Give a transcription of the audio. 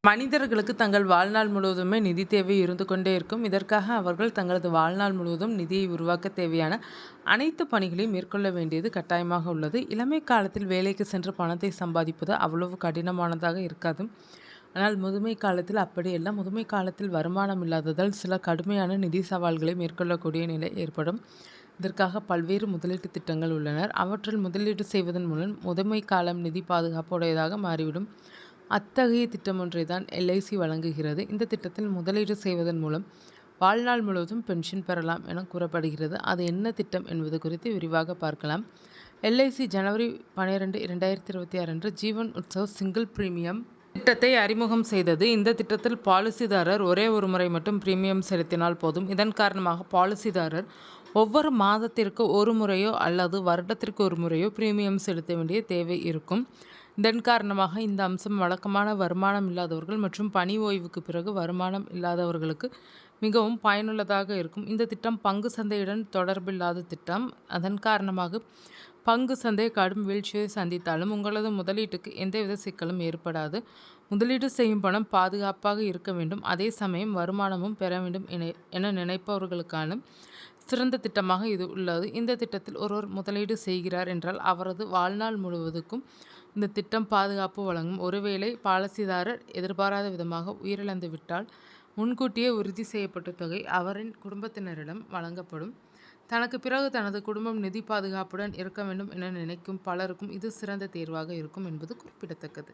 மனிதர்களுக்கு தங்கள் வாழ்நாள் முழுவதுமே நிதி தேவை இருந்து கொண்டே இருக்கும். இதற்காக அவர்கள் தங்களது வாழ்நாள் முழுவதும் நிதியை உருவாக்க தேவையான அனைத்து பணிகளையும் மேற்கொள்ள வேண்டியது கட்டாயமாக உள்ளது. இளமை காலத்தில் வேலைக்கு சென்று பணத்தை சம்பாதிப்பது அவ்வளவு கடினமானதாக இருக்காது. ஆனால் முதுமை காலத்தில் அப்படியல்ல. முதுமை காலத்தில் வருமானம் இல்லாததால் சில கடுமையான நிதி சவால்களை மேற்கொள்ளக்கூடிய நிலை ஏற்படும். இதற்காக பல்வேறு முதலீட்டு திட்டங்கள் உள்ளனர். அவற்றில் முதலீடு செய்வதன் மூலம் முதுமை காலம் நிதி பாதுகாப்பு உடையதாக மாறிவிடும். அத்தகைய திட்டம் ஒன்றை தான் எல்ஐசி வழங்குகிறது. இந்த திட்டத்தில் முதலீடு செய்வதன் மூலம் வாழ்நாள் முழுவதும் பென்ஷன் பெறலாம் என கூறப்படுகிறது. அது என்ன திட்டம் என்பது குறித்து விரிவாக பார்க்கலாம். எல்ஐசி ஜனவரி 12, 2026 அன்று ஜீவன் உத்சவ் சிங்கிள் பிரீமியம் திட்டத்தை அறிமுகம் செய்தது. இந்த திட்டத்தில் பாலிசிதாரர் ஒரே ஒரு முறை மட்டும் பிரீமியம் செலுத்தினால் போதும். இதன் காரணமாக பாலிசிதாரர் ஒவ்வொரு மாதத்திற்கு ஒரு முறையோ அல்லது வருடத்திற்கு ஒரு முறையோ பிரீமியம் செலுத்த வேண்டிய தேவை இருக்கும். இதன் காரணமாக இந்த அம்சம் வழக்கமான வருமானம் இல்லாதவர்கள் மற்றும் பணி ஓய்வுக்கு பிறகு வருமானம் இல்லாதவர்களுக்கு மிகவும் பயனுள்ளதாக இருக்கும். இந்த திட்டம் பங்கு சந்தையுடன் தொடர்பில்லாத திட்டம். அதன் காரணமாக பங்கு சந்தை கடும் வீழ்ச்சியை சந்தித்தாலும் உங்களது முதலீட்டுக்கு எந்தவித சிக்கலும் ஏற்படாது. முதலீடு செய்யும் பணம் பாதுகாப்பாக இருக்க வேண்டும், அதே சமயம் வருமானமும் பெற வேண்டும் என நினைப்பவர்களுக்கான சிறந்த திட்டமாக இது உள்ளது. இந்த திட்டத்தில் ஒருவர் முதலீடு செய்கிறார் என்றால் அவரது வாழ்நாள் முழுவதுக்கும் இந்த திட்டம் பாதுகாப்பு வழங்கும். ஒருவேளை பாலிசிதாரர் எதிர்பாராத விதமாக உயிரிழந்து விட்டால் முன்கூட்டியே உறுதி செய்யப்பட்ட தொகை அவரின் குடும்பத்தினரிடம் வழங்கப்படும். தனக்கு பிறகு தனது குடும்பம் நிதி பாதுகாப்புடன் இருக்க வேண்டும் என நினைக்கும் பலருக்கும் இது சிறந்த தேர்வாக இருக்கும் என்பது குறிப்பிடத்தக்கது.